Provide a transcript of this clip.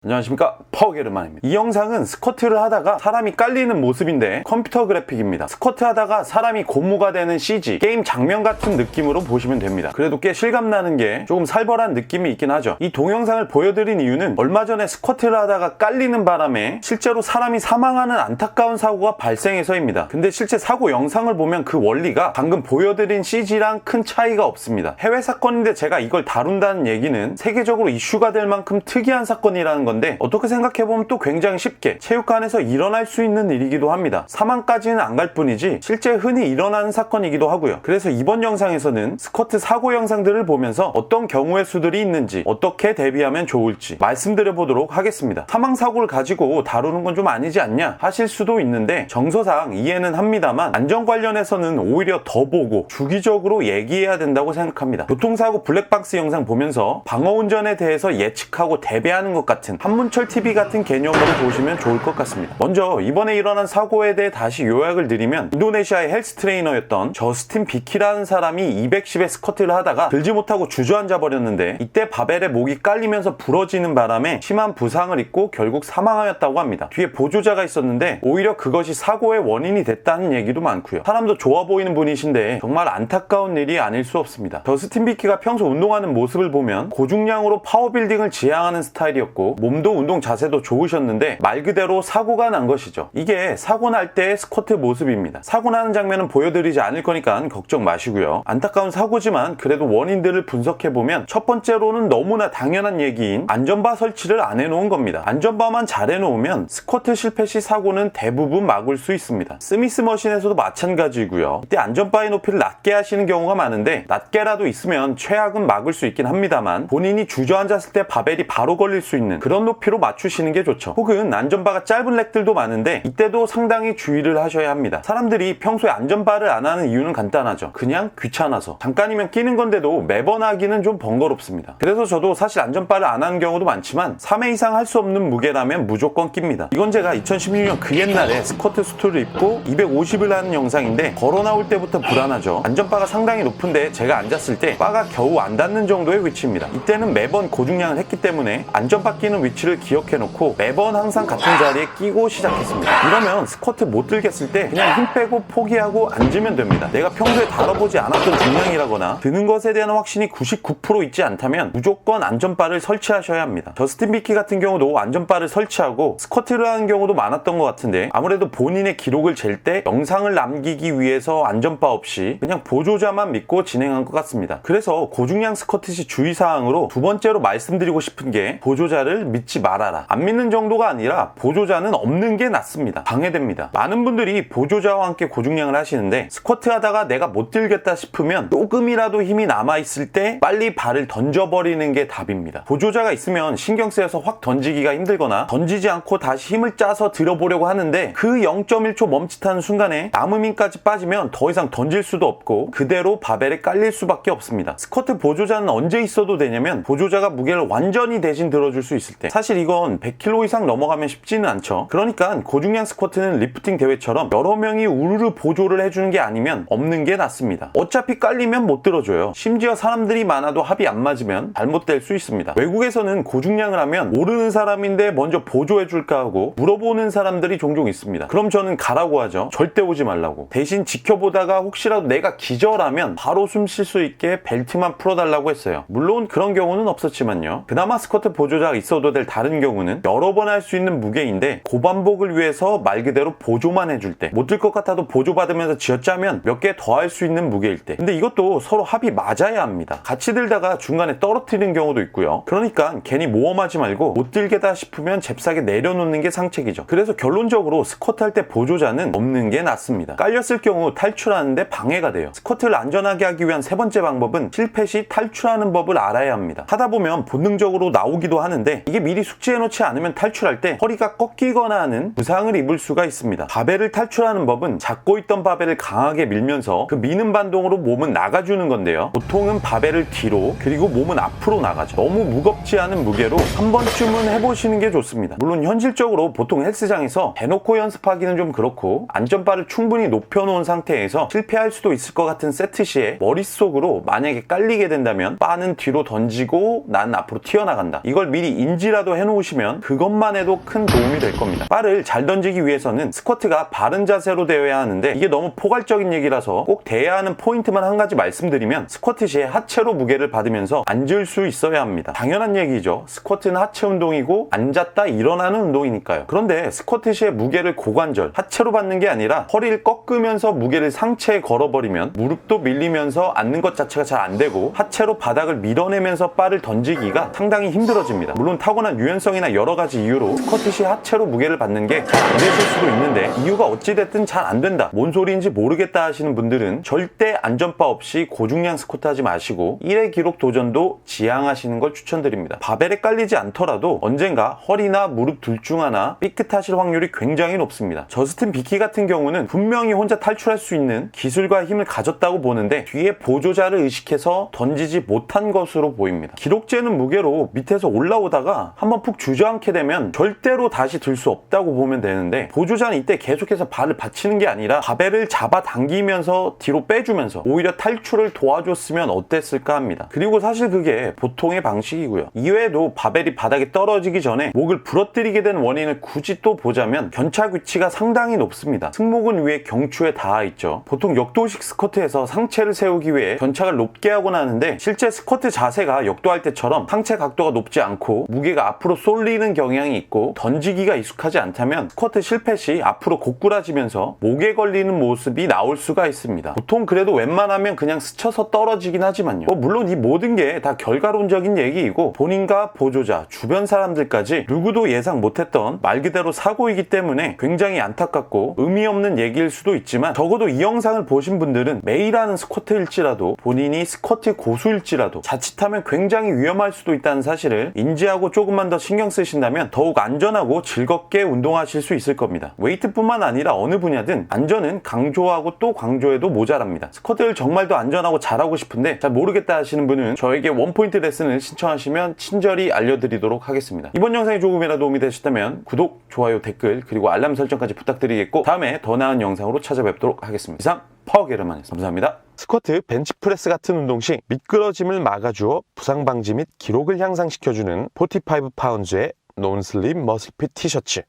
안녕하십니까, 파워게르만입니다. 이 영상은 스쿼트를 하다가 사람이 깔리는 모습인데 컴퓨터 그래픽입니다. 스쿼트 하다가 사람이 고무가 되는 CG, 게임 장면 같은 느낌으로 보시면 됩니다. 그래도 꽤 실감나는 게 조금 살벌한 느낌이 있긴 하죠. 이 동영상을 보여드린 이유는 얼마 전에 스쿼트를 하다가 깔리는 바람에 실제로 사람이 사망하는 안타까운 사고가 발생해서입니다. 근데 실제 사고 영상을 보면 그 원리가 방금 보여드린 CG랑 큰 차이가 없습니다. 해외 사건인데 제가 이걸 다룬다는 얘기는 세계적으로 이슈가 될 만큼 특이한 사건이라는 건데, 어떻게 생각해보면 또 굉장히 쉽게 체육관에서 일어날 수 있는 일이기도 합니다. 사망까지는 안 갈 뿐이지 실제 흔히 일어나는 사건이기도 하고요. 그래서 이번 영상에서는 스쿼트 사고 영상들을 보면서 어떤 경우의 수들이 있는지, 어떻게 대비하면 좋을지 말씀드려보도록 하겠습니다. 사망사고를 가지고 다루는 건 좀 아니지 않냐 하실 수도 있는데, 정서상 이해는 합니다만 안전 관련해서는 오히려 더 보고 주기적으로 얘기해야 된다고 생각합니다. 교통사고 블랙박스 영상 보면서 방어운전에 대해서 예측하고 대비하는 것 같은 한문철 TV 같은 개념으로 보시면 좋을 것 같습니다. 먼저 이번에 일어난 사고에 대해 다시 요약을 드리면, 인도네시아의 헬스 트레이너였던 저스틴 비키라는 사람이 210의 스쿼트를 하다가 들지 못하고 주저앉아 버렸는데, 이때 바벨에 목이 깔리면서 부러지는 바람에 심한 부상을 입고 결국 사망하였다고 합니다. 뒤에 보조자가 있었는데 오히려 그것이 사고의 원인이 됐다는 얘기도 많고요. 사람도 좋아 보이는 분이신데 정말 안타까운 일이 아닐 수 없습니다. 저스틴 비키가 평소 운동하는 모습을 보면 고중량으로 파워빌딩을 지향하는 스타일이었고, 몸도 운동 자세도 좋으셨는데 말 그대로 사고가 난 것이죠. 이게 사고 날 때의 스쿼트 모습입니다. 사고 나는 장면은 보여드리지 않을 거니까 걱정 마시고요. 안타까운 사고지만 그래도 원인들을 분석해보면, 첫 번째로는 너무나 당연한 얘기인 안전바 설치를 안 해놓은 겁니다. 안전바만 잘 해놓으면 스쿼트 실패 시 사고는 대부분 막을 수 있습니다. 스미스 머신에서도 마찬가지고요. 이때 안전바의 높이를 낮게 하시는 경우가 많은데, 낮게라도 있으면 최악은 막을 수 있긴 합니다만, 본인이 주저앉았을 때 바벨이 바로 걸릴 수 있는 그런 높이로 맞추시는 게 좋죠. 혹은 안전바가 짧은 렉들도 많은데 이때도 상당히 주의를 하셔야 합니다. 사람들이 평소에 안전바를 안 하는 이유는 간단하죠. 그냥 귀찮아서. 잠깐이면 끼는 건데도 매번 하기는 좀 번거롭습니다. 그래서 저도 사실 안전바를 안 하는 경우도 많지만 3회 이상 할 수 없는 무게라면 무조건 낍니다. 이건 제가 2016년 그 옛날에 스쿼트 수트를 입고 250을 하는 영상인데, 걸어 나올 때부터 불안하죠. 안전바가 상당히 높은데 제가 앉았을 때 바가 겨우 안 닿는 정도의 위치입니다. 이때는 매번 고중량을 했기 때문에 안전바 끼는 위치를 기억해놓고 매번 항상 같은 자리에 끼고 시작했습니다. 이러면 스쿼트 못 들겠을 때 그냥 힘 빼고 포기하고 앉으면 됩니다. 내가 평소에 다뤄보지 않았던 중량이라거나 드는 것에 대한 확신이 99% 있지 않다면 무조건 안전바를 설치하셔야 합니다. 저스틴 비키 같은 경우도 안전바를 설치하고 스쿼트를 하는 경우도 많았던 것 같은데, 아무래도 본인의 기록을 잴 때 영상을 남기기 위해서 안전바 없이 그냥 보조자만 믿고 진행한 것 같습니다. 그래서 고중량 스쿼트 시 주의사항으로 두 번째로 말씀드리고 싶은 게, 보조자를 믿지 말아라. 안 믿는 정도가 아니라 보조자는 없는 게 낫습니다. 방해됩니다. 많은 분들이 보조자와 함께 고중량을 하시는데, 스쿼트 하다가 내가 못 들겠다 싶으면 조금이라도 힘이 남아있을 때 빨리 발을 던져버리는 게 답입니다. 보조자가 있으면 신경 쓰여서 확 던지기가 힘들거나 던지지 않고 다시 힘을 짜서 들어보려고 하는데, 그 0.1초 멈칫하는 순간에 남은 힘까지 빠지면 더 이상 던질 수도 없고 그대로 바벨에 깔릴 수밖에 없습니다. 스쿼트 보조자는 언제 있어도 되냐면, 보조자가 무게를 완전히 대신 들어줄 수 있을 때. 사실 이건 100kg 이상 넘어가면 쉽지는 않죠. 그러니까 고중량 스쿼트는 리프팅 대회처럼 여러 명이 우르르 보조를 해주는 게 아니면 없는 게 낫습니다. 어차피 깔리면 못 들어줘요. 심지어 사람들이 많아도 합이 안 맞으면 잘못될 수 있습니다. 외국에서는 고중량을 하면 모르는 사람인데 먼저 보조해줄까 하고 물어보는 사람들이 종종 있습니다. 그럼 저는 가라고 하죠. 절대 오지 말라고. 대신 지켜보다가 혹시라도 내가 기절하면 바로 숨 쉴 수 있게 벨트만 풀어달라고 했어요. 물론 그런 경우는 없었지만요. 그나마 스쿼트 보조자가 있어도 될 다른 경우는 여러 번 할 수 있는 무게인데, 고반복을 위해서 말 그대로 보조만 해줄 때, 못 들 것 같아도 보조받으면서 쥐어짜면 몇 개 더 할 수 있는 무게일 때. 근데 이것도 서로 합이 맞아야 합니다. 같이 들다가 중간에 떨어뜨리는 경우도 있고요. 그러니까 괜히 모험하지 말고 못 들겠다 싶으면 잽싸게 내려놓는 게 상책이죠. 그래서 결론적으로 스쿼트 할 때 보조자는 없는 게 낫습니다. 깔렸을 경우 탈출하는데 방해가 돼요. 스쿼트를 안전하게 하기 위한 세 번째 방법은 실패 시 탈출하는 법을 알아야 합니다. 하다 보면 본능적으로 나오기도 하는데, 이게 미리 숙지해놓지 않으면 탈출할 때 허리가 꺾이거나 하는 부상을 입을 수가 있습니다. 바벨을 탈출하는 법은 잡고 있던 바벨을 강하게 밀면서 그 미는 반동으로 몸은 나가주는 건데요. 보통은 바벨을 뒤로, 그리고 몸은 앞으로 나가죠. 너무 무겁지 않은 무게로 한 번쯤은 해보시는 게 좋습니다. 물론 현실적으로 보통 헬스장에서 대놓고 연습하기는 좀 그렇고, 안전바를 충분히 높여놓은 상태에서 실패할 수도 있을 것 같은 세트 시에 머릿속으로 만약에 깔리게 된다면 바는 뒤로 던지고 난 앞으로 튀어나간다, 이걸 미리 인지 유지라도 해놓으시면 그것만 해도 큰 도움이 될 겁니다. 바를 잘 던지기 위해서는 스쿼트가 바른 자세로 되어야 하는데 이게 너무 포괄적인 얘기라서 꼭 돼야 하는 포인트만 한 가지 말씀드리면 스쿼트 시에 하체로 무게를 받으면서 앉을 수 있어야 합니다. 당연한 얘기죠. 스쿼트는 하체 운동이고 앉았다 일어나는 운동이니까요. 그런데 스쿼트 시에 무게를 고관절, 하체로 받는 게 아니라 허리를 꺾으면서 무게를 상체에 걸어버리면 무릎도 밀리면서 앉는 것 자체가 잘 안 되고 하체로 바닥을 밀어내면서 바를 던지기가 상당히 힘들어집니다. 물론 타고난 유연성이나 여러 가지 이유로 스쿼트 시 하체로 무게를 받는 게 잘 안 되실 수도 있는데 이유가 어찌됐든 잘 안 된다, 뭔 소리인지 모르겠다 하시는 분들은 절대 안전바 없이 고중량 스쿼트 하지 마시고 1회 기록 도전도 지향하시는 걸 추천드립니다. 바벨에 깔리지 않더라도 언젠가 허리나 무릎 둘 중 하나 삐끗하실 확률이 굉장히 높습니다. 저스틴 비키 같은 경우는 분명히 혼자 탈출할 수 있는 기술과 힘을 가졌다고 보는데 뒤에 보조자를 의식해서 던지지 못한 것으로 보입니다. 기록 재는 무게로 밑에서 올라오다가 한번 푹 주저앉게 되면 절대로 다시 들 수 없다고 보면 되는데 보조자는 이때 계속해서 발을 받치는 게 아니라 바벨을 잡아 당기면서 뒤로 빼주면서 오히려 탈출을 도와줬으면 어땠을까 합니다. 그리고 사실 그게 보통의 방식이고요. 이외에도 바벨이 바닥에 떨어지기 전에 목을 부러뜨리게 된 원인을 굳이 또 보자면 견착 위치가 상당히 높습니다. 승모근 위에 경추에 닿아 있죠. 보통 역도식 스쿼트에서 상체를 세우기 위해 견착을 높게 하곤 하는데 실제 스쿼트 자세가 역도할 때처럼 상체 각도가 높지 않고 무게가 앞으로 쏠리는 경향이 있고 던지기가 익숙하지 않다면 스쿼트 실패 시 앞으로 고꾸라지면서 목에 걸리는 모습이 나올 수가 있습니다. 보통 그래도 웬만하면 그냥 스쳐서 떨어지긴 하지만요. 물론 이 모든 게 다 결과론적인 얘기이고 본인과 보조자, 주변 사람들까지 누구도 예상 못했던 말 그대로 사고이기 때문에 굉장히 안타깝고 의미 없는 얘기일 수도 있지만 적어도 이 영상을 보신 분들은 매일 하는 스쿼트일지라도 본인이 스쿼트 고수일지라도 자칫하면 굉장히 위험할 수도 있다는 사실을 인지하고 조금만 더 신경 쓰신다면 더욱 안전하고 즐겁게 운동하실 수 있을 겁니다. 웨이트뿐만 아니라 어느 분야든 안전은 강조하고 또 강조해도 모자랍니다. 스쿼트를 정말 더 안전하고 잘하고 싶은데 잘 모르겠다 하시는 분은 저에게 원포인트 레슨을 신청하시면 친절히 알려드리도록 하겠습니다. 이번 영상이 조금이라도 도움이 되셨다면 구독, 좋아요, 댓글 그리고 알람 설정까지 부탁드리겠고 다음에 더 나은 영상으로 찾아뵙도록 하겠습니다. 이상 파워게르만이었습니다. 감사합니다. 스쿼트, 벤치프레스 같은 운동 시 미끄러짐을 막아주어 부상 방지 및 기록을 향상시켜주는 45파운즈의 논슬립 머슬핏 티셔츠